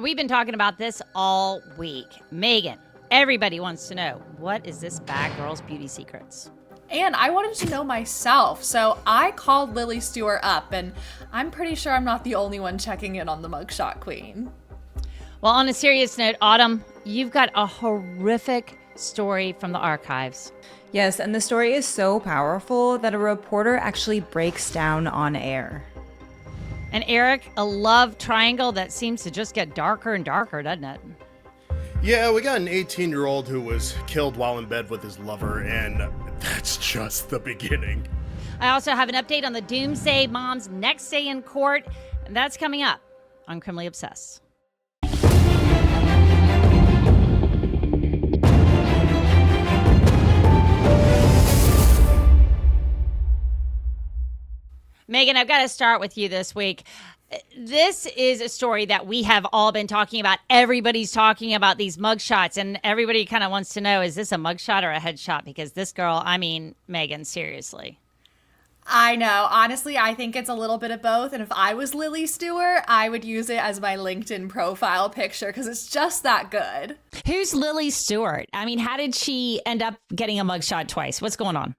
We've been talking about this all week. Megan, everybody wants to know, what is this bad girl's beauty secrets? And I wanted to know myself, so I called Lily Stewart up, and I'm pretty sure I'm not the only one checking in on the Mugshot Queen. Well, on a serious note, Autumn, you've got a horrific story from the archives. Yes, and the story is so powerful that a reporter actually breaks down on air. And Eric, a love triangle that seems to just get darker and darker, doesn't it? Yeah, we got an 18-year-old who was killed while in bed with his lover, and that's just the beginning. I also have an update on the Doomsday mom's next day in court, and that's coming up on Criminally Obsessed. Megan, I've got to start with you this week. This is a story that we have all been talking about. Everybody's talking about these mugshots, and everybody kind of wants to know, is this a mugshot or a headshot? Because this girl, Megan, seriously. I know. Honestly, I think it's a little bit of both. And if I was Lily Stewart, I would use it as my LinkedIn profile picture because it's just that good. Who's Lily Stewart? How did she end up getting a mugshot twice? What's going on?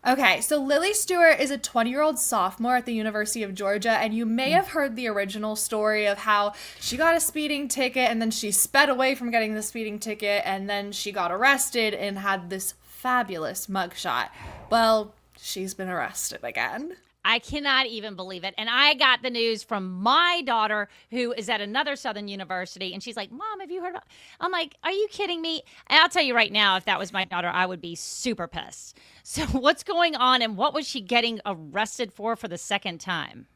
Okay, so Lily Stewart is a 20-year-old sophomore at the University of Georgia, and you may have heard the original story of how she got a speeding ticket and then she sped away from getting the speeding ticket and then she got arrested and had this fabulous mugshot. Well, she's been arrested again. I cannot even believe it. And I got the news from my daughter, who is at another Southern university. And she's like, Mom, have you heard about? I'm like, are you kidding me? And I'll tell you right now, if that was my daughter, I would be super pissed. So what's going on, and what was she getting arrested for the second time?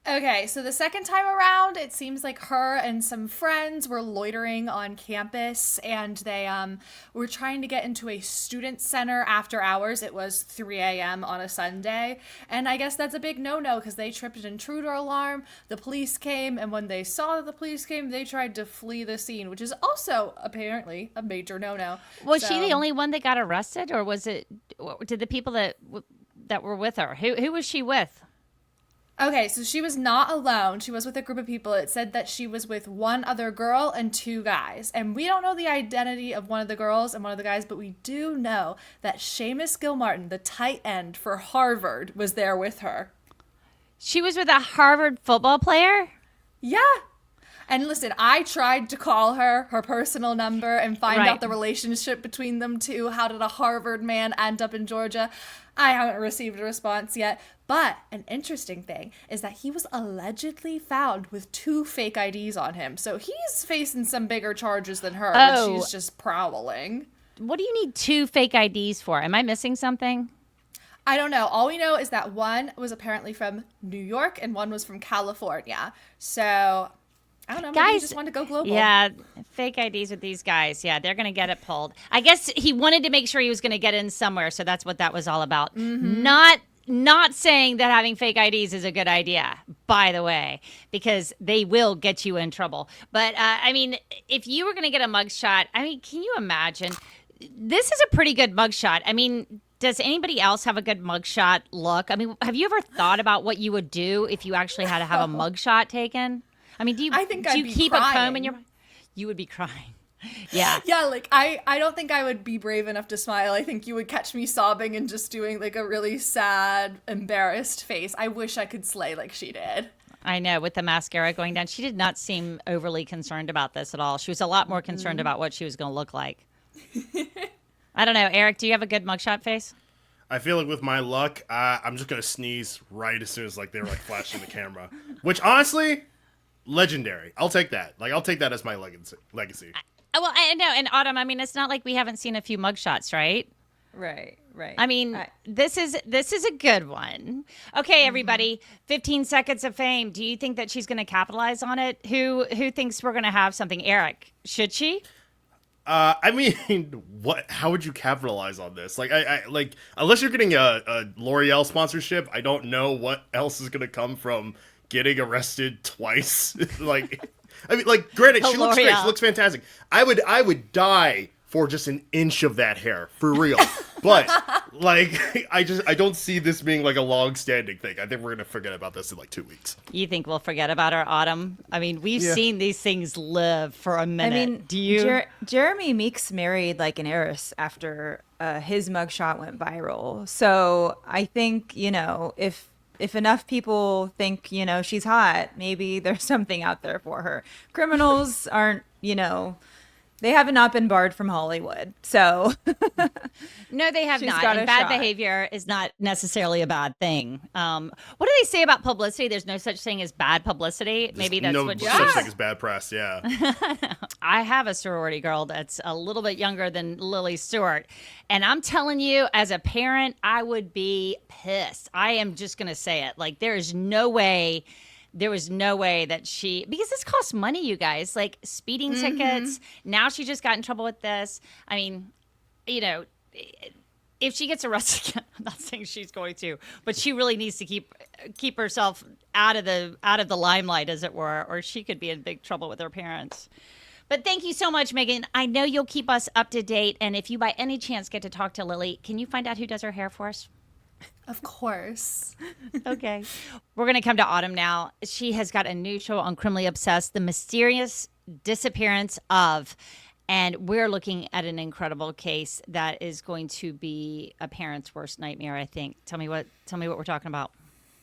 Okay, so the second time around, it seems like her and some friends were loitering on campus, and they were trying to get into a student center after hours. It was 3 a.m. on a Sunday, and I guess that's a big no-no because they tripped an intruder alarm. The police came, and when they saw that the police came, they tried to flee the scene, which is also apparently a major no-no. Was she the only one that got arrested, or did the people that were with her? Who was she with? Okay, so she was not alone. She was with a group of people. It said that she was with one other girl and two guys. And we don't know the identity of one of the girls and one of the guys, but we do know that Seamus Gilmartin, the tight end for Harvard, was there with her. She was with a Harvard football player? Yeah. And listen, I tried to call her personal number, and find out the relationship between them two. How did a Harvard man end up in Georgia? I haven't received a response yet. But an interesting thing is that he was allegedly found with 2 fake IDs on him. So he's facing some bigger charges than her, but she's just prowling. What do you need 2 fake IDs for? Am I missing something? I don't know. All we know is that one was apparently from New York and one was from California. So I don't know. Maybe he just wanted to go global. Yeah, fake IDs with these guys. Yeah, they're going to get it pulled. I guess he wanted to make sure he was going to get in somewhere, so that's what that was all about. Mm-hmm. Not saying that having fake IDs is a good idea, by the way, because they will get you in trouble. But, if you were going to get a mugshot, can you imagine? This is a pretty good mugshot. Does anybody else have a good mugshot look? Have you ever thought about what you would do if you actually had to have a mugshot taken? Do you keep a comb in your? You would be crying. Yeah. Yeah, I don't think I would be brave enough to smile. I think you would catch me sobbing and just doing a really sad, embarrassed face. I wish I could slay like she did. I know, with the mascara going down. She did not seem overly concerned about this at all. She was a lot more concerned about what she was going to look like. I don't know. Eric, do you have a good mugshot face? I feel like with my luck, I'm just going to sneeze right as soon as they were flashing the camera. Which, honestly, legendary. I'll take that. I'll take that as my legacy. Well, I know. And Autumn, it's not like we haven't seen a few mugshots, right? Right. This is a good one. Okay, everybody, 15 seconds of fame. Do you think that she's going to capitalize on it? Who thinks we're going to have something? Eric, should she? What? How would you capitalize on this? Unless you're getting a L'Oreal sponsorship, I don't know what else is going to come from getting arrested twice. Granted, she looks great. She looks fantastic. I would die for just an inch of that hair, for real. But like, I don't see this being like a long-standing thing. I think we're gonna forget about this in like 2 weeks. You think we'll forget about our Autumn? I mean, we've seen these things live for a minute. I mean, do you? Jeremy Meeks married like an heiress after his mugshot went viral. So I think, if enough people think, she's hot, maybe there's something out there for her. Criminals aren't, they have not been barred from Hollywood. So No, they have she's not. got And a bad shot. behavior is not necessarily a bad thing. What do they say about publicity? There's no such thing as bad publicity. Maybe that's no what such thing as bad press. Yeah. I have a sorority girl that's a little bit younger than Lily Stewart. And I'm telling you, as a parent, I would be pissed. I am just going to say it. Like, there was no way that because this costs money, you guys, like speeding tickets. Now she just got in trouble with this. I mean, if she gets arrested again, I'm not saying she's going to, but she really needs to keep herself out of the limelight, as it were, or she could be in big trouble with her parents. But thank you so much, Megan. I know you'll keep us up to date. And if you by any chance get to talk to Lily, can you find out who does her hair for us? Of course. Okay. We're going to come to Autumn now. She has got a new show on Criminally Obsessed, The Mysterious Disappearance of, and we're looking at an incredible case that is going to be a parent's worst nightmare, I think. Tell me what we're talking about.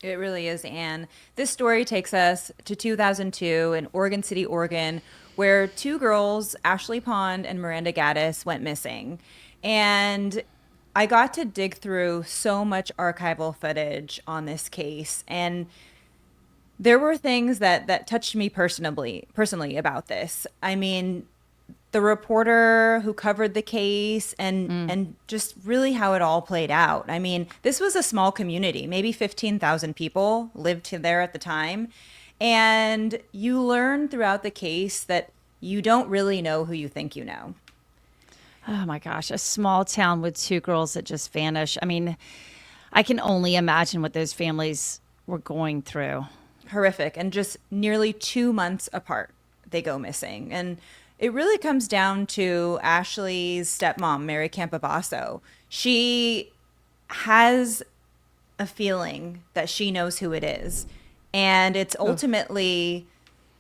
It really is, Anne. This story takes us to 2002 in Oregon City, Oregon, where two girls, Ashley Pond and Miranda Gaddis, went missing. And I got to dig through so much archival footage on this case, and there were things that touched me personally about this. I mean, the reporter who covered the case and just really how it all played out. I mean, this was a small community. Maybe 15,000 people lived there at the time. And you learn throughout the case that you don't really know who you think you know. Oh my gosh, a small town with two girls that just vanished. I mean, I can only imagine what those families were going through. Horrific. And just nearly 2 months apart, they go missing. And it really comes down to Ashley's stepmom, Mary Campobasso. She has a feeling that she knows who it is. And it's ultimately,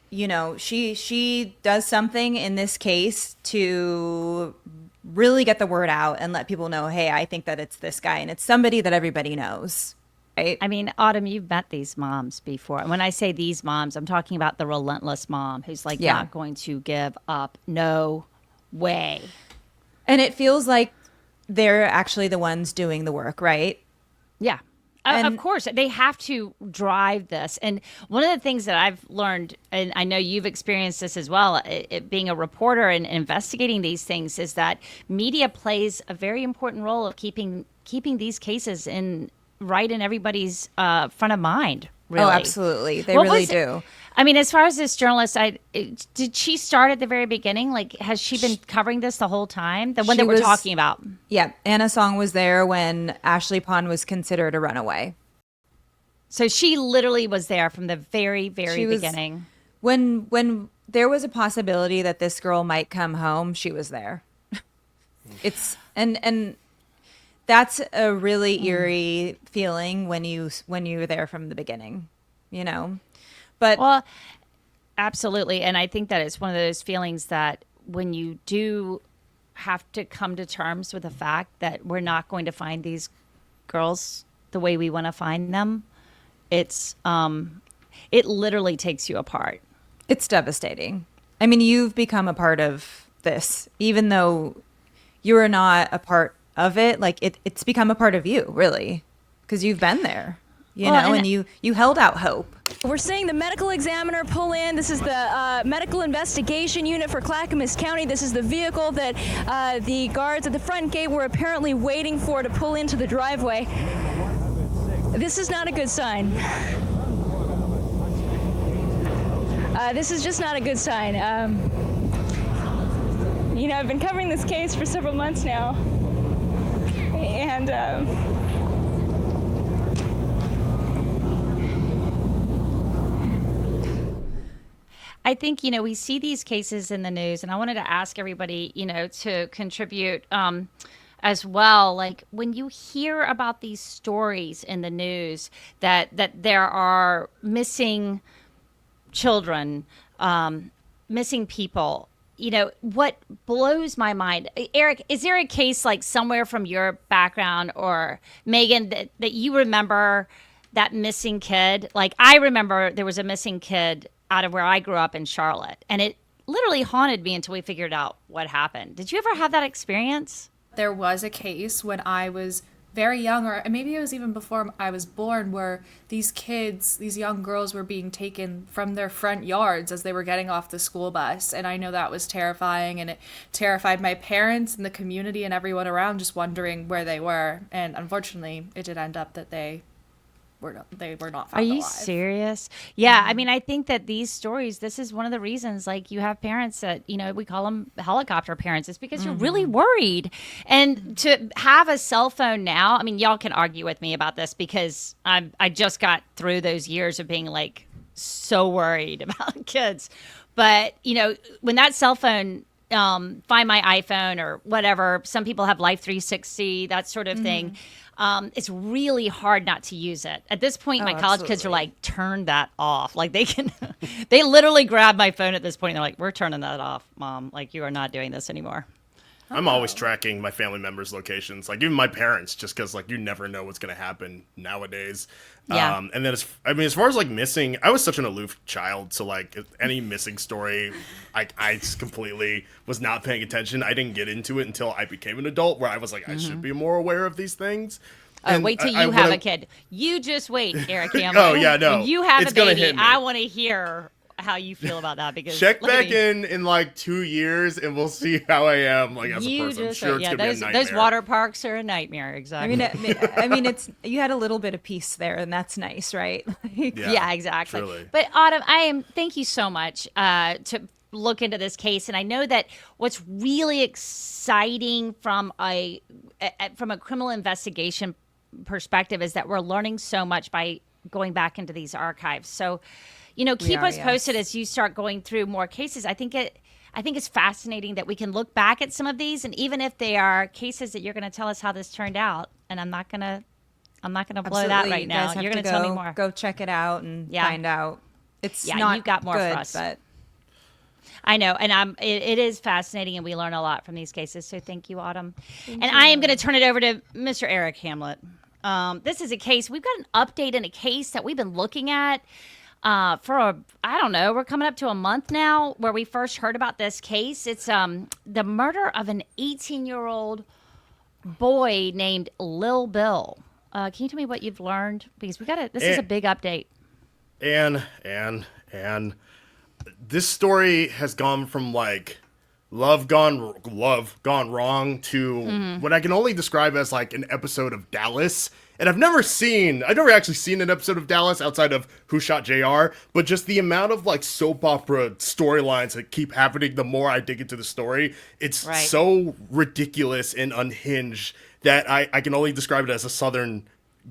she does something in this case to really get the word out and let people know, hey, I think that it's this guy, and it's somebody that everybody knows, right? I mean, Autumn, you've met these moms before. And when I say these moms, I'm talking about the relentless mom who's like not going to give up. No way. And it feels like they're actually the ones doing the work, right? Yeah. Of course, they have to drive this. And one of the things that I've learned, and I know you've experienced this as well, it being a reporter and investigating these things, is that media plays a very important role of keeping these cases right in everybody's front of mind. Really. Oh, absolutely. They really do. I mean, as far as this journalist, did she start at the very beginning? Like, has she been covering this the whole time? The one that we're talking about? Yeah. Anna Song was there when Ashley Pond was considered a runaway. So she literally was there from the very, very beginning. When there was a possibility that this girl might come home, she was there. And that's a really eerie feeling when you're there from the beginning, But well, absolutely. And I think that it's one of those feelings that when you do have to come to terms with the fact that we're not going to find these girls the way we want to find them, it literally takes you apart. It's devastating. I mean, you've become a part of this, even though you're not a part of it. Like it's become a part of you, really, because you've been there. And you held out hope. We're seeing the medical examiner pull in. This is the medical investigation unit for Clackamas County. This is the vehicle that the guards at the front gate were apparently waiting for to pull into the driveway. This is not a good sign. This is just not a good sign. I've been covering this case for several months now. And I think, we see these cases in the news, and I wanted to ask everybody, to contribute. as well. Like when you hear about these stories in the news that there are missing children, missing people, what blows my mind, Eric, is there a case like somewhere from your background or Megan that you remember that missing kid? Like I remember there was a missing kid out of where I grew up in Charlotte, and it literally haunted me until we figured out what happened. Did you ever have that experience? There was a case when I was very young, or maybe it was even before I was born, where these kids, these young girls, were being taken from their front yards as they were getting off the school bus. And I know that was terrifying, and it terrified my parents and the community and everyone around, just wondering where they were. And unfortunately, it did end up that they were not found Are you alive. serious? Yeah, I mean, I think that these stories, this is one of the reasons, like, you have parents that, we call them helicopter parents. It's because you're really worried. And to have a cell phone now, I mean, y'all can argue with me about this because I just got through those years of being, like, so worried about kids. But, when that cell phone, Find My iPhone or whatever, some people have Life 360, that sort of thing. It's really hard not to use it. At this point, my college kids are like, turn that off. Like they literally grab my phone at this point. And they're like, we're turning that off, Mom. Like you are not doing this anymore. I'm always tracking my family members' locations, like even my parents, just because like you never know what's going to happen nowadays. Yeah. And then as far as like missing, I was such an aloof child, so like any missing story, I just completely was not paying attention. I didn't get into it until I became an adult, where I was like, I should be more aware of these things. Wait till you have a kid. You just wait, Eric Campbell. Oh yeah, no. When you have it's a gonna baby, hit me. I want to hear how you feel about that because Check look at back me. in like 2 years and we'll see how I am like as a You person. I'm just sure wait. it's Yeah, gonna those be a nightmare. those water parks are a nightmare. Exactly. I mean, it's you had a little bit of peace there, and that's nice, right? Yeah, exactly. Truly. But Autumn, thank you so much to look into this case, and I know that what's really exciting from a criminal investigation perspective is that we're learning so much by going back into these archives. So, keep us posted as you start going through more cases. I think it's fascinating that we can look back at some of these, and even if they are cases that you're going to tell us how this turned out, and I'm not going to blow that right now. You're going to tell me more. Go check it out and find out. It's not you've got more good, for us. but I know, and it is fascinating, and we learn a lot from these cases. So thank you, Autumn. I am going to turn it over to Mr. Eric Hamlet. This is a case. We've got an update in a case that we've been looking at we're coming up to a month now where we first heard about this case. It's the murder of an 18-year-old boy named Lil Bill. Can you tell me what you've learned? Because this is a big update. And this story has gone from like love gone wrong to what I can only describe as like an episode of Dallas. And I've never actually seen an episode of Dallas outside of Who Shot JR, but just the amount of like soap opera storylines that keep happening the more I dig into the story, it's so ridiculous and unhinged that I can only describe it as a Southern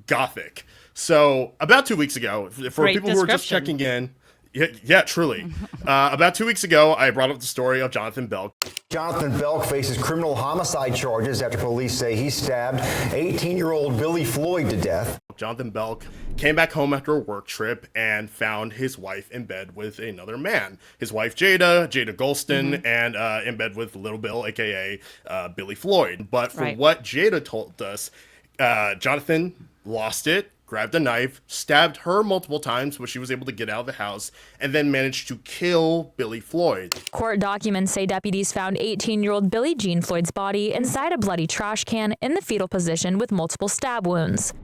Gothic. So about 2 weeks ago, for Great people who are just description. checking in, yeah, truly. About 2 weeks ago, I brought up the story of Jonathan Belk. Jonathan Belk faces criminal homicide charges after police say he stabbed 18-year-old Billy Floyd to death. Jonathan Belk came back home after a work trip and found his wife in bed with another man. His wife, Jada Golston, and in bed with Little Bill, a.k.a. Billy Floyd. But from what Jada told us, Jonathan lost it, grabbed a knife, stabbed her multiple times, but she was able to get out of the house, and then managed to kill Billy Floyd. Court documents say deputies found 18-year-old Billie Jean Floyd's body inside a bloody trash can in the fetal position with multiple stab wounds.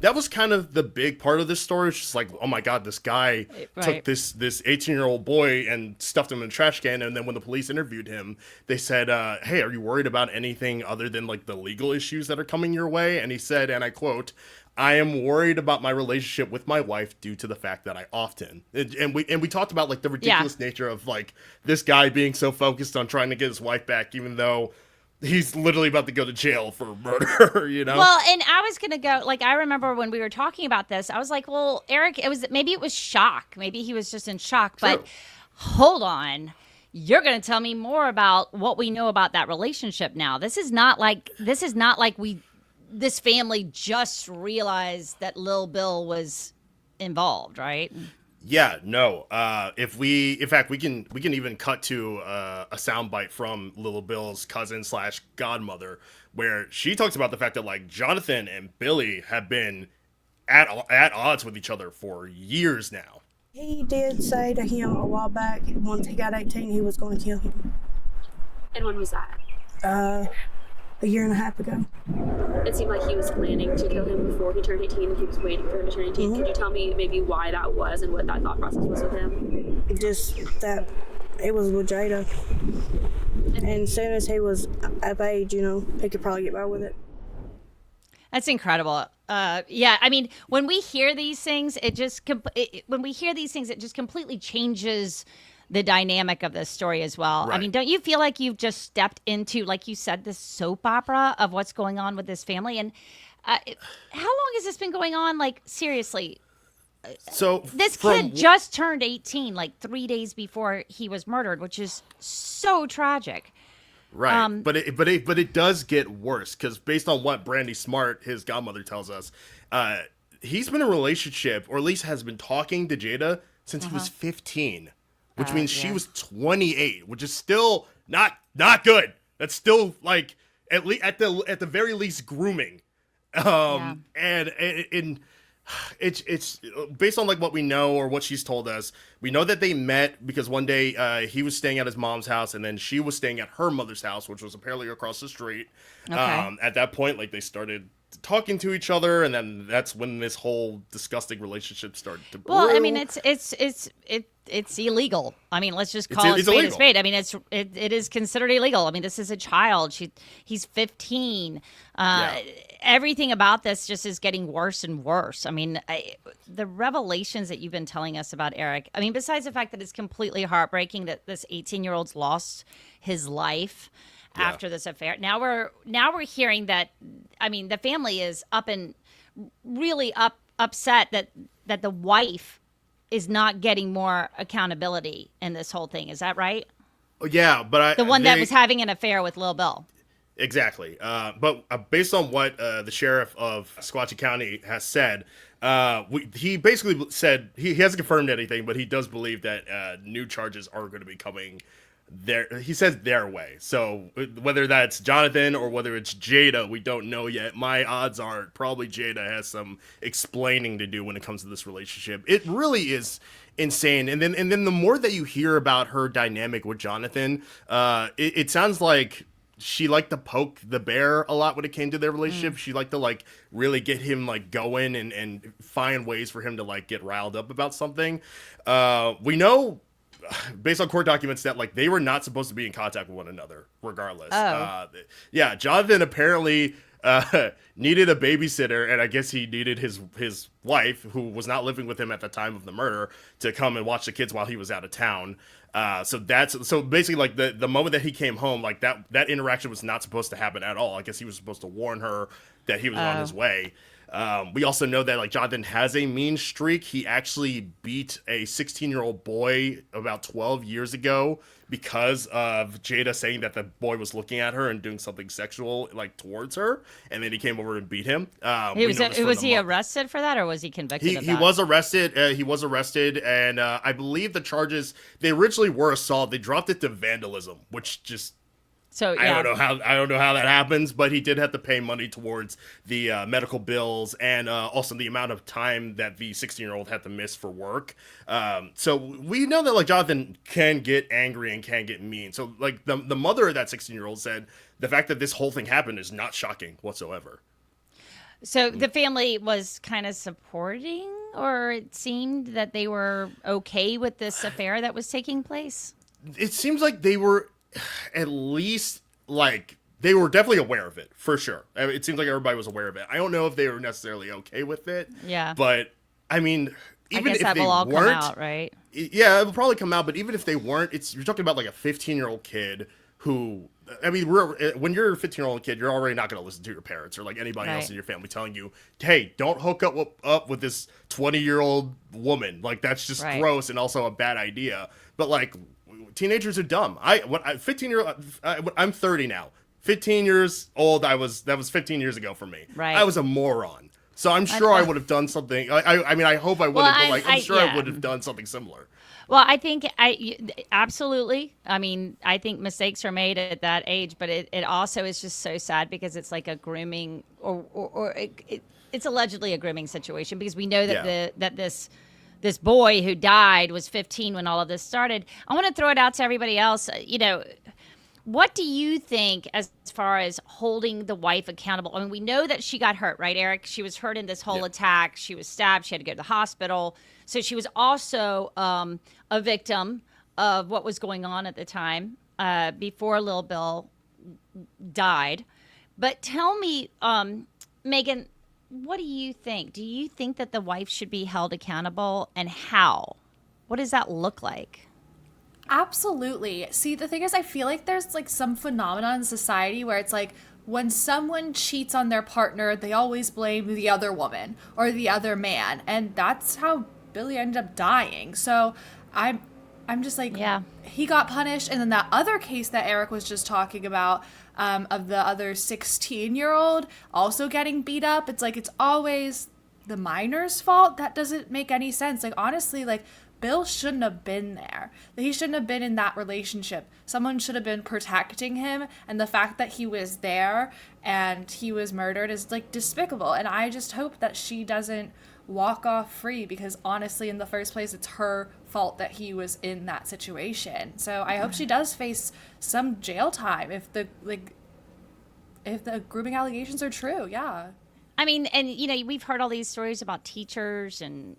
That was kind of the big part of this story. It's just like, oh my God, this guy took this 18-year-old boy and stuffed him in a trash can. And then when the police interviewed him, they said, hey, are you worried about anything other than like the legal issues that are coming your way? And he said, and I quote, I am worried about my relationship with my wife due to the fact that I often, and we talked about like the ridiculous nature of like this guy being so focused on trying to get his wife back, even though he's literally about to go to jail for murder, Well, and I was going to go, like, I remember when we were talking about this, I was like, well, Eric, maybe it was shock. Maybe he was just in shock, but hold on. you're going to tell me more about what we know about that relationship now. This is not like this family just realized that Lil Bill was involved, right? Yeah, no. In fact, we can even cut to a soundbite from Lil Bill's cousin / godmother, where she talks about the fact that like Jonathan and Billy have been at odds with each other for years now. He did say to him a while back, once he got 18, he was going to kill him. And when was that? A year and a half ago. It seemed like he was planning to kill him before he turned 18 and he was waiting for him to turn 18. Could you tell me maybe why that was and what that thought process was with him? Just that it was with Jada. And as soon as he was of age, he could probably get by with it. That's incredible. Yeah, I mean, when we hear these things, it just completely changes the dynamic of this story as well. Right. I mean, don't you feel like you've just stepped into, like you said, this soap opera of what's going on with this family? And how long has this been going on? Like, seriously, So this kid just turned 18, like 3 days before he was murdered, which is so tragic. Right, but it does get worse because based on what Brandy Smart, his godmother, tells us, he's been in a relationship, or at least has been talking to Jada since he was 15, which means she was 28, which is still not good. That's still like at the very least grooming, and it's based on like what we know or what she's told us. We know that they met because one day he was staying at his mom's house and then she was staying at her mother's house, which was apparently across the street. Okay. At that point, like they started talking to each other, and then that's when this whole disgusting relationship started to brew. Well, I mean, it's illegal. I mean, let's just call it spade a spade. I mean, it is considered illegal. I mean, this is a child. He's 15. Everything about this just is getting worse and worse. I mean, the revelations that you've been telling us about Eric. I mean, besides the fact that it's completely heartbreaking that this 18-year-old's lost his life after this affair. Now we're hearing that. I mean, the family is really upset that the wife is not getting more accountability in this whole thing. Is that right? Yeah, but the one that was having an affair with Lil Bill. Exactly. But based on what the sheriff of Squatchy County has said, he basically said he hasn't confirmed anything, but he does believe that new charges are going to be coming he says their way. So whether that's Jonathan or whether it's Jada, we don't know yet. My odds are probably Jada has some explaining to do when it comes to this relationship. It really is insane. And then the more that you hear about her dynamic with Jonathan, it sounds like she liked to poke the bear a lot when it came to their relationship. She liked to like really get him like going and find ways for him to like get riled up about something. We know based on court documents that like they were not supposed to be in contact with one another regardless. Jonathan apparently needed a babysitter, and I guess he needed his wife, who was not living with him at the time of the murder, to come and watch the kids while he was out of town. So basically like the moment that he came home, like that interaction was not supposed to happen at all. I guess he was supposed to warn her that he was on his way. We also know that like Jonathan has a mean streak. He actually beat a 16-year-old boy about 12 years ago because of Jada saying that the boy was looking at her and doing something sexual like towards her, and then he came over and beat him. Was he arrested for that, or was he convicted of that? He was arrested. He was arrested, and I believe the charges, they originally were assault. They dropped it to vandalism, which just I don't know how that happens, but he did have to pay money towards the medical bills and also the amount of time that the 16-year-old had to miss for work. So we know that like Jonathan can get angry and can get mean. So like the mother of that 16-year-old said the fact that this whole thing happened is not shocking whatsoever. So the family was kind of supporting, or it seemed that they were okay with this affair that was taking place? It seems like they were at least like they were definitely aware of it for sure. I mean, it seems like everybody was aware of it. I don't know if they were necessarily okay with it. Yeah. But I mean, even if that they will all weren't, come out, right? Yeah, it will probably come out. But even if they weren't, you're talking about like a 15-year-old kid who, I mean, when you're a 15-year-old kid, you're already not going to listen to your parents or like anybody else in your family telling you, hey, don't hook up with this 20-year-old woman. Like that's just gross and also a bad idea. But like teenagers are dumb. I'm 30 now. 15 years old. That was 15 years ago for me. Right. I was a moron. So I'm sure I would have done something. I mean, I hope I wouldn't, but I'm sure I would have done something similar. Well, I think absolutely. I mean, I think mistakes are made at that age, but it also is just so sad because it's like a grooming it's allegedly a grooming situation because we know that that this boy who died was 15 when all of this started. I want to throw it out to everybody else. What do you think as far as holding the wife accountable? I mean, we know that she got hurt, right, Eric? She was hurt in this whole attack. She was stabbed. She had to go to the hospital. So she was also a victim of what was going on at the time before Lil Bill died. But tell me, Megan, what do you think? Do you think that the wife should be held accountable, and how? What does that look like? Absolutely. See, the thing is, I feel like there's like some phenomenon in society where it's like when someone cheats on their partner, they always blame the other woman or the other man, and that's how Billy ended up dying. So I'm just like, he got punished, and then that other case that Eric was just talking about of the other 16-year-old also getting beat up. It's like it's always the minor's fault. That doesn't make any sense. Like honestly, like Bill shouldn't have been there. He shouldn't have been in that relationship. Someone should have been protecting him, and the fact that he was there and he was murdered is like despicable. And I just hope that she doesn't walk off free because honestly, in the first place, it's her fault that he was in that situation. So I hope she does face some jail time if the grooming allegations are true. Yeah. I mean, and we've heard all these stories about teachers and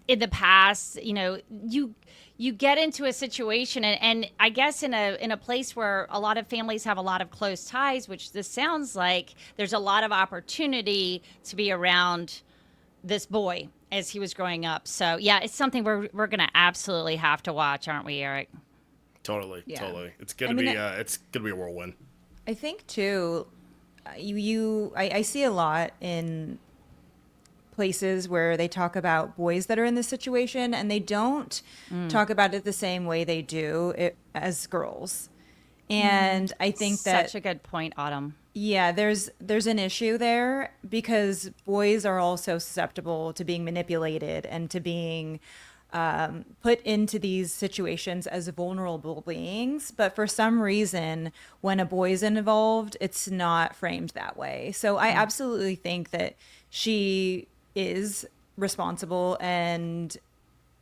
in the past, you get into a situation and I guess in a place where a lot of families have a lot of close ties, which this sounds like, there's a lot of opportunity to be around this boy as he was growing up. So yeah, it's something we're going to absolutely have to watch, aren't we, Eric? Totally. It's going to be a whirlwind. I think too, I see a lot in places where they talk about boys that are in this situation and they don't talk about it the same way they do it as girls. And I think that such a good point, Autumn. Yeah, there's an issue there because boys are also susceptible to being manipulated and to being put into these situations as vulnerable beings. But for some reason, when a boy's involved, it's not framed that way. So I absolutely think that she is responsible and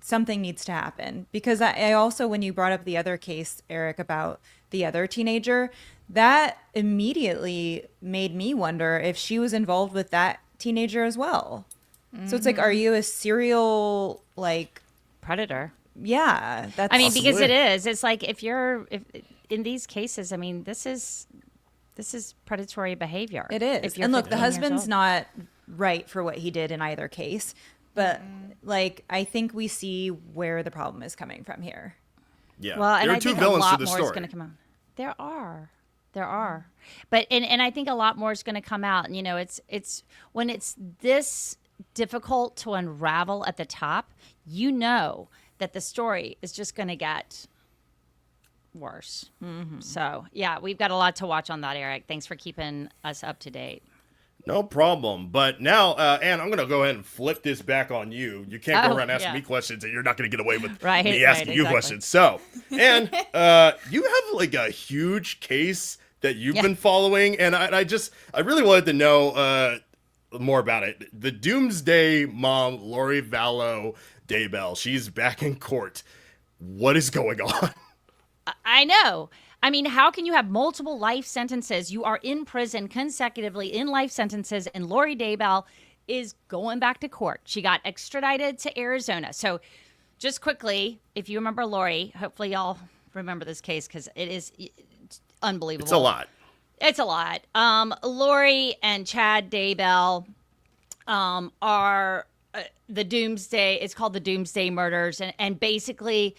something needs to happen. Because I also, when you brought up the other case, Eric, about the other teenager, that immediately made me wonder if she was involved with that teenager as well. Mm-hmm. So it's like, are you a serial predator? Yeah, that's. I mean, because it is. It's like if in these cases, I mean, this is predatory behavior. It is. And look, the husband's not right for what he did in either case, but I think we see where the problem is coming from here. Yeah. Well, and there are I two think villains a lot to the more story. is going to come out. There are, but and I think a lot more is going to come out. And it's when it's this difficult to unravel at the top, that the story is just going to get worse. Mm-hmm. So yeah, we've got a lot to watch on that, Eric. Thanks for keeping us up to date. No problem. But now, Ann, I'm going to go ahead and flip this back on you. You can't go around asking me questions and you're not going to get away with me asking you questions. So, Ann, you have a huge case that you've been following, and I really wanted to know more about it. The Doomsday mom, Lori Vallow Daybell, she's back in court. What is going on? I know. I mean, how can you have multiple life sentences? You are in prison consecutively in life sentences, and Lori Daybell is going back to court. She got extradited to Arizona. So just quickly, if you remember Lori, hopefully y'all remember this case because it's unbelievable. It's a lot. Lori and Chad Daybell are the Doomsday. It's called the Doomsday Murders. And basically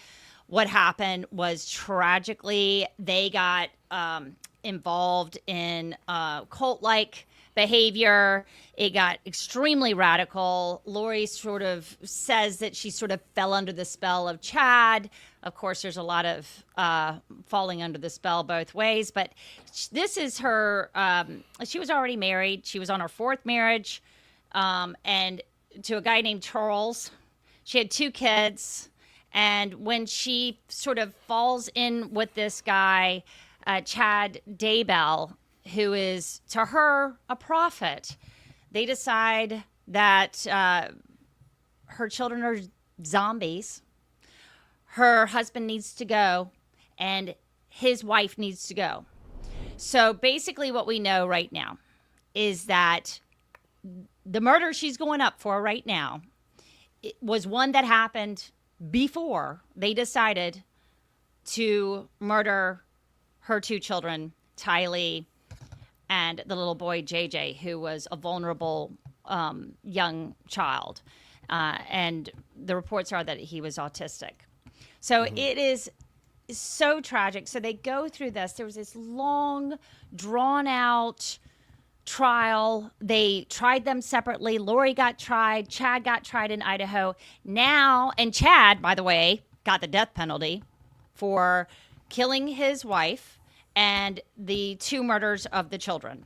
what happened was tragically they got involved in cult-like behavior. It got extremely radical. Lori sort of says that she sort of fell under the spell of Chad. Of course, there's a lot of falling under the spell both ways. But this is her. She was already married. She was on her 4th marriage, and to a guy named Charles. She had 2 kids. And when she sort of falls in with this guy, Chad Daybell, who is to her a prophet, they decide that her children are zombies. Her husband needs to go, and his wife needs to go. So basically what we know right now is that the murder she's going up for right now was one that happened before they decided to murder her 2 children, Tylee and the little boy JJ, who was a vulnerable young child. And the reports are that he was autistic. So it is so tragic. So they go through this. There was this long, drawn-out trial. They tried them separately. Lori got tried. Chad got tried in Idaho. Now, and Chad, by the way, got the death penalty for killing his wife and the 2 murders of the children.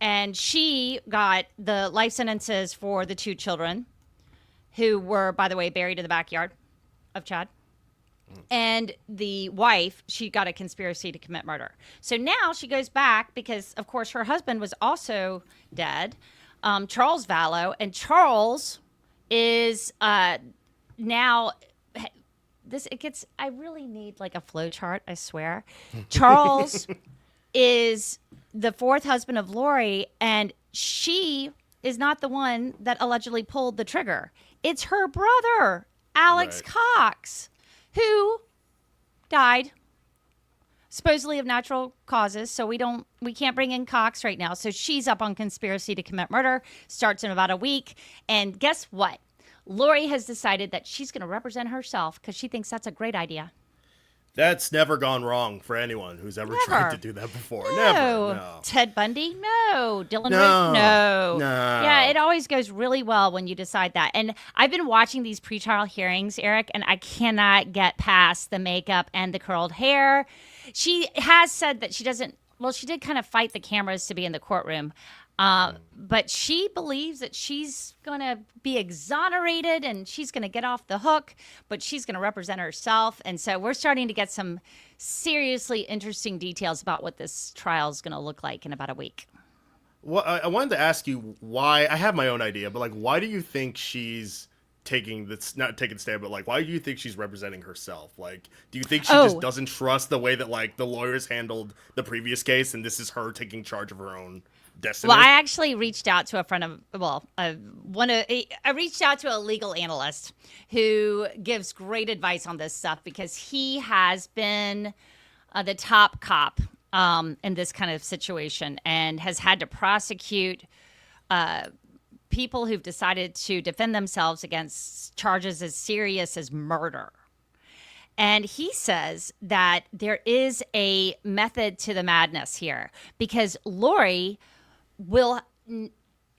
And she got the life sentences for the 2 children, who were, by the way, buried in the backyard of Chad. And the wife, she got a conspiracy to commit murder. So now she goes back because, of course, her husband was also dead, Charles Vallow. And Charles is now... I really need like a flow chart, I swear. Charles is the 4th husband of Lori, and she is not the one that allegedly pulled the trigger. It's her brother, Alex Cox, who died supposedly of natural causes. So we can't bring in Cox right now. So she's up on conspiracy to commit murder, starts in about a week. And guess what? Lori has decided that she's going to represent herself because she thinks that's a great idea. That's never gone wrong for anyone who's ever tried to do that before. No. Never. No. Ted Bundy? No. Dylan No. Roof? No. No. Yeah, it always goes really well when you decide that. And I've been watching these pretrial hearings, Eric, and I cannot get past the makeup and the curled hair. She has said that she doesn't, well, she did kind of fight the cameras to be in the courtroom. But she believes that she's going to be exonerated and she's going to get off the hook, but she's going to represent herself. And so we're starting to get some seriously interesting details about what this trial is going to look like in about a week. Well, I wanted to ask you why. I have my own idea, but like, why do you think she's not taking the stand, but like, why do you think she's representing herself? Like, do you think she just doesn't trust the way that like the lawyers handled the previous case, and this is her taking charge of her own destiny? Well, I actually reached out to I reached out to a legal analyst who gives great advice on this stuff because he has been the top cop in this kind of situation and has had to prosecute people who've decided to defend themselves against charges as serious as murder. And he says that there is a method to the madness here because Lori will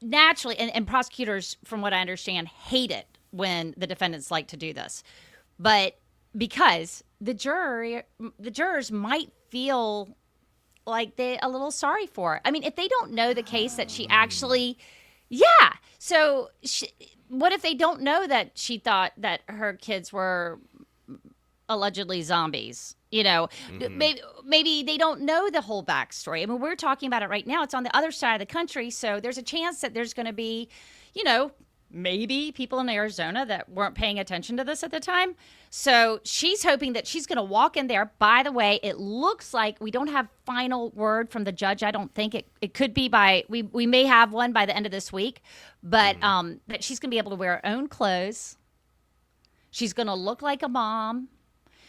naturally, and prosecutors, from what I understand, hate it when the defendants like to do this. But because the jurors might feel like they're a little sorry for her. I mean, if they don't know the case that she actually... Yeah. So what if they don't know that she thought that her kids were allegedly zombies? You know, maybe they don't know the whole backstory. I mean, we're talking about it right now. It's on the other side of the country. So there's a chance that there's going to be, you know, maybe people in Arizona that weren't paying attention to this at the time. So she's hoping that she's going to walk in there. By the way, it looks like we don't have final word from the judge. I don't think it could be we may have one by the end of this week, but that she's going to be able to wear her own clothes. She's going to look like a mom.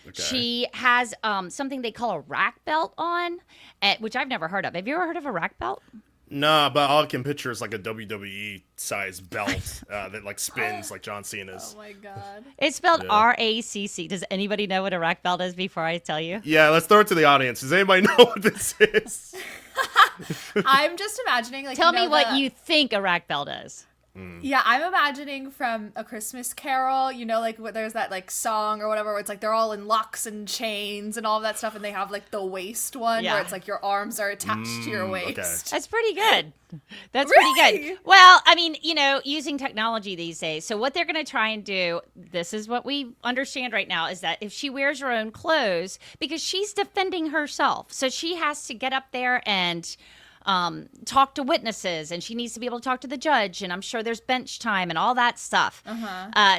Okay. She has something they call a rack belt on, which I've never heard of. Have you ever heard of a rack belt? Nah, but all I can picture is like a WWE size belt that like spins like John Cena's. Oh my god! It's spelled RACC. Does anybody know what a rack belt is before I tell you? Yeah, let's throw it to the audience. Does anybody know what this is? I'm just imagining, like, Tell me what you think a rack belt is. Yeah, I'm imagining from A Christmas Carol, like there's that like song or whatever where it's like they're all in locks and chains and all of that stuff, and they have like the waist one where it's like your arms are attached to your waist. Okay. That's pretty good. That's Really? pretty good. Well, I mean, using technology these days. So what they're going to try and do, this is what we understand right now, is that if she wears her own clothes, because she's defending herself, so she has to get up there and talk to witnesses, and she needs to be able to talk to the judge, and I'm sure there's bench time and all that stuff.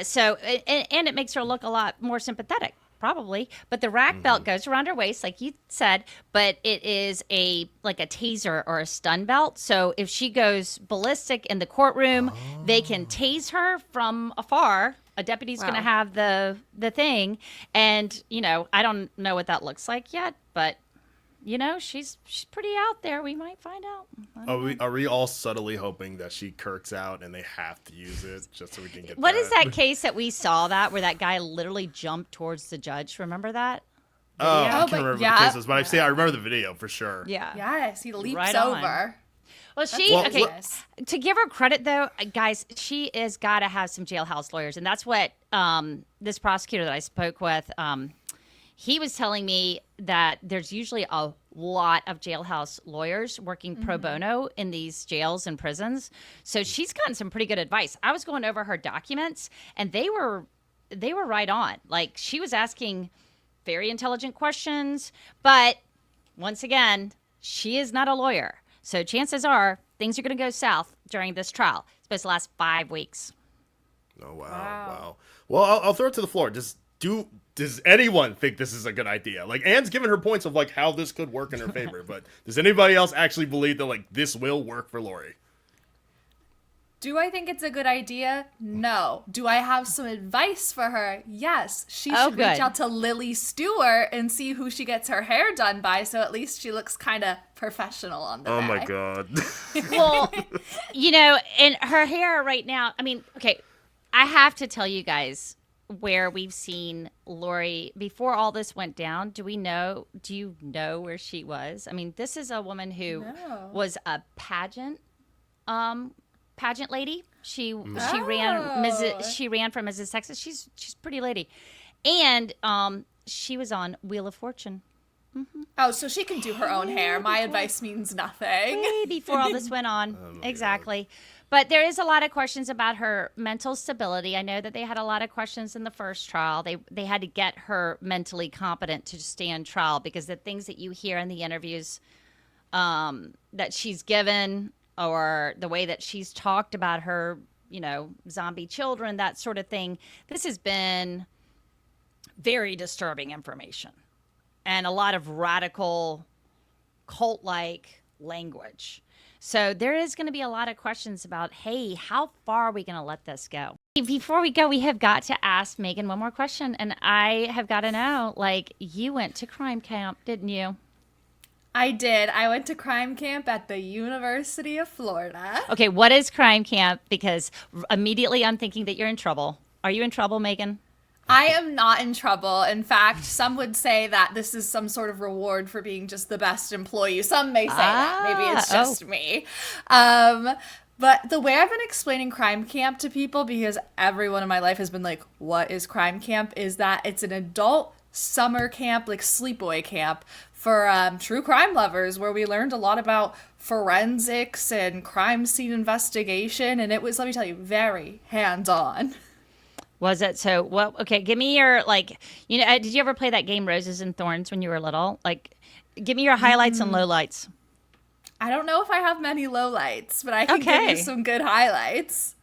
So and it makes her look a lot more sympathetic, probably. But the rack belt goes around her waist, like you said, but it is like a taser or a stun belt. So if she goes ballistic in the courtroom, they can tase her from afar. A deputy's going to have the thing, and I don't know what that looks like yet, but she's pretty out there. We might find out. Are we all subtly hoping that she kirks out and they have to use it just so we can get What is that case that we saw where that guy literally jumped towards the judge? Remember that? Oh, I can't but remember yeah. the cases, but I remember the video for sure. Yeah. Yes, he leaps Right on. over. Well, to give her credit, though, guys, she has got to have some jailhouse lawyers. And that's what this prosecutor that I spoke with, he was telling me that there's usually a lot of jailhouse lawyers working pro bono in these jails and prisons. So she's gotten some pretty good advice. I was going over her documents, and they were right on. Like, she was asking very intelligent questions, but once again, she is not a lawyer. So chances are things are going to go south during this trial. It's supposed to last 5 weeks. Oh, wow. Well, I'll throw it to the floor. Does anyone think this is a good idea? Like, Anne's given her points of like how this could work in her favor, but does anybody else actually believe that like this will work for Lori? Do I think it's a good idea? No. Do I have some advice for her? Yes. She should reach out to Lily Stewart and see who she gets her hair done by, so at least she looks kind of professional on the Oh day. my god. Well, and her hair right now, I mean, okay, I have to tell you guys where we've seen Lori before all this went down. Do you know where she was? I mean, this is a woman who was a pageant lady. She ran for Mrs. Texas. She's a pretty lady. And she was on Wheel of Fortune. Oh, so she can do her own hair. My advice means nothing. Way before all this went on. Exactly. But there is a lot of questions about her mental stability. I know that they had a lot of questions in the first trial. They had to get her mentally competent to stand trial, because the things that you hear in the interviews that she's given, or the way that she's talked about her, zombie children, that sort of thing, this has been very disturbing information and a lot of radical cult-like language. So there is going to be a lot of questions about, hey, how far are we going to let this go? Before we go, we have got to ask Megan one more question. And I have got to know, like, you went to crime camp, didn't you? I did. I went to crime camp at the University of Florida. Okay, what is crime camp? Because immediately I'm thinking that you're in trouble. Are you in trouble, Megan? I am not in trouble. In fact, some would say that this is some sort of reward for being just the best employee. Some may say that. Maybe it's just me. But the way I've been explaining crime camp to people, because everyone in my life has been like, what is crime camp? Is that it's an adult summer camp, like sleepaway camp for true crime lovers, where we learned a lot about forensics and crime scene investigation. And it was, let me tell you, very hands-on. Was it? So what? Okay, give me your, like, did you ever play that game Roses and Thorns when you were little? Like, give me your highlights and lowlights. I don't know if I have many lowlights, but I can give you some good highlights.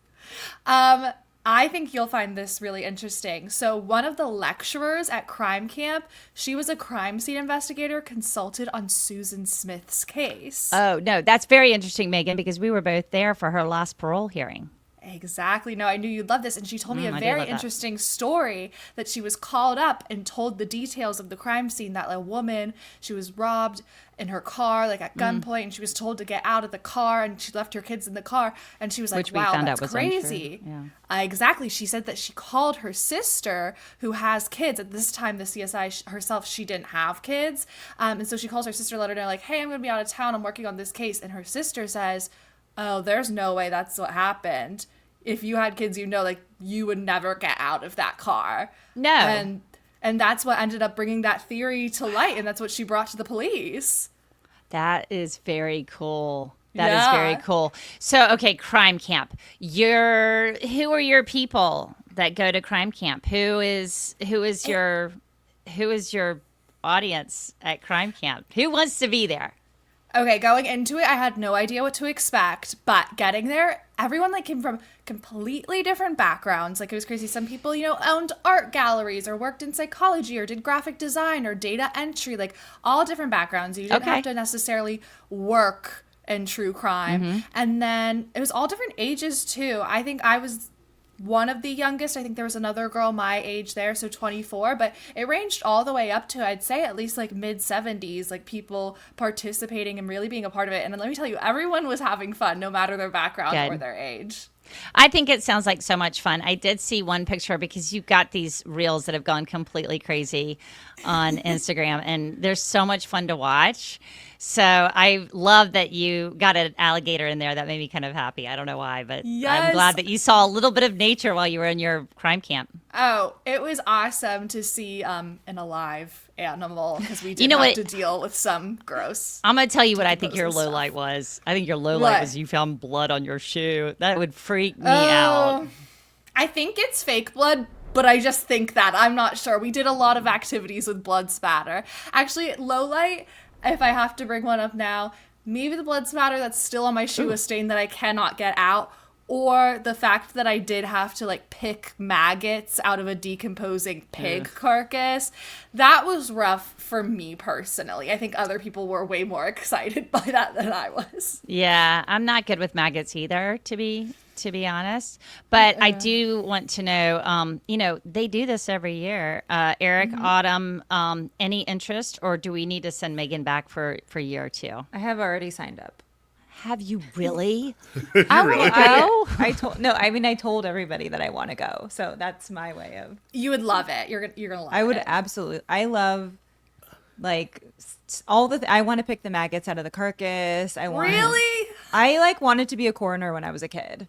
I think you'll find this really interesting. So one of the lecturers at crime camp, she was a crime scene investigator consulted on Susan Smith's case. Oh, no, that's very interesting, Megan, because we were both there for her last parole hearing. Exactly. No, I knew you'd love this. And she told me a I do very love that. interesting story that she was called up and told the details of the crime scene, that a woman, she was robbed in her car, like at gunpoint, and she was told to get out of the car, and she left her kids in the car. And she was like, Which we wow, found that's out was crazy. untrue. Exactly. She said that she called her sister who has kids. At this time, the CSI herself, she didn't have kids. And so she calls her sister, let her know, like, hey, I'm going to be out of town. I'm working on this case. And her sister says, oh, there's no way that's what happened. If you had kids, like, you would never get out of that car. No. And that's what ended up bringing that theory to light, and that's what she brought to the police. That is very cool. That is very cool. So, okay, crime camp. Who are your people that go to crime camp? Who is your audience at crime camp? Who wants to be there? Okay, going into it, I had no idea what to expect, but getting there, everyone like came from completely different backgrounds. Like, it was crazy. Some people, owned art galleries or worked in psychology or did graphic design or data entry, like all different backgrounds. You didn't have to necessarily work in true crime. And then it was all different ages too. I think I was one of the youngest. I think there was another girl my age there, so 24, but it ranged all the way up to, I'd say, at least like mid 70s, like people participating and really being a part of it. And let me tell you, everyone was having fun, no matter their background or their age. I think it sounds like so much fun. I did see one picture because you've got these reels that have gone completely crazy on Instagram, and they're so much fun to watch. So I love that you got an alligator in there. That made me kind of happy. I don't know why, but I'm glad that you saw a little bit of nature while you were in your crime camp. Oh, it was awesome to see an alive animal, because we did have to deal with some gross. I'm going to tell you what I think your low light was. I think your low light was you found blood on your shoe. That would freak me out. I think it's fake blood, but I just think that. I'm not sure. We did a lot of activities with blood spatter. Actually, low light, if I have to bring one up now, maybe the blood spatter that's still on my shoe, a stain that I cannot get out, or the fact that I did have to like pick maggots out of a decomposing pig carcass. That was rough for me personally. I think other people were way more excited by that than I was. Yeah, I'm not good with maggots either, to be honest. But I do want to know, they do this every year. Eric, Autumn, any interest, or do we need to send Megan back for a year or two? I have already signed up. Have you really? I want to go. I told everybody that I want to go. So that's my way of. You would love it. You're gonna love it. I would absolutely. I love like all the. I want to pick the maggots out of the carcass. Really? I wanted to be a coroner when I was a kid.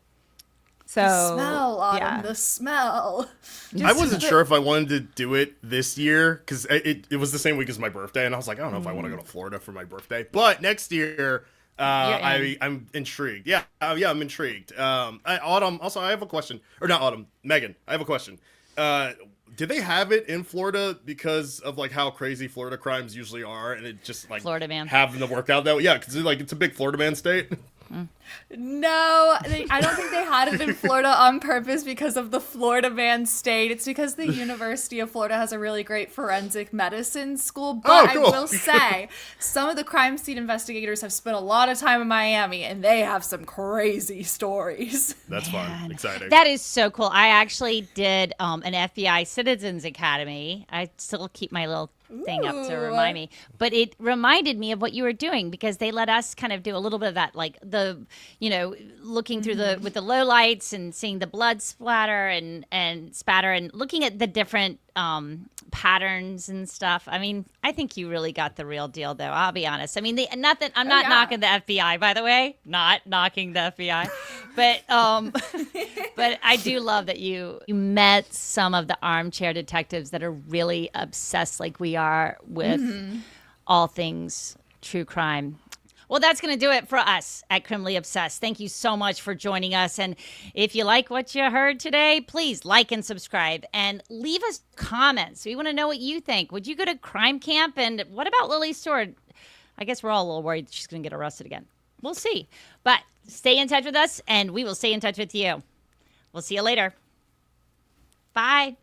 So the smell, Autumn, the smell. I wasn't sure if I wanted to do it this year, because it was the same week as my birthday, and I was like, I don't know if I want to go to Florida for my birthday. But next year, I'm intrigued. Yeah, I'm intrigued. Autumn, also, I have a question. Or not Autumn, Megan, I have a question. Did they have it in Florida because of like how crazy Florida crimes usually are, and it just like Florida man having to work out that way? Yeah, because it's a big Florida man state. No, I don't think they had it in Florida on purpose because of the Florida man state. It's because the University of Florida has a really great forensic medicine school. But cool. I will say, some of the crime scene investigators have spent a lot of time in Miami, and they have some crazy stories. That's fun. Exciting. That is so cool. I actually did an FBI Citizens Academy. I still keep my little thing up to remind me, but it reminded me of what you were doing, because they let us kind of do a little bit of that, like looking through with the low lights and seeing the blood splatter and spatter and looking at the different patterns and stuff. I mean, I think you really got the real deal, though. I'll be honest. I mean, I'm not knocking the FBI, by the way, not knocking the FBI, but but I do love that you met some of the armchair detectives that are really obsessed, like we are, with all things true crime. Well, that's going to do it for us at Criminally Obsessed. Thank you so much for joining us. And if you like what you heard today, please like and subscribe and leave us comments. We want to know what you think. Would you go to crime camp? And what about Lily Stewart? I guess we're all a little worried she's going to get arrested again. We'll see. But stay in touch with us, and we will stay in touch with you. We'll see you later. Bye.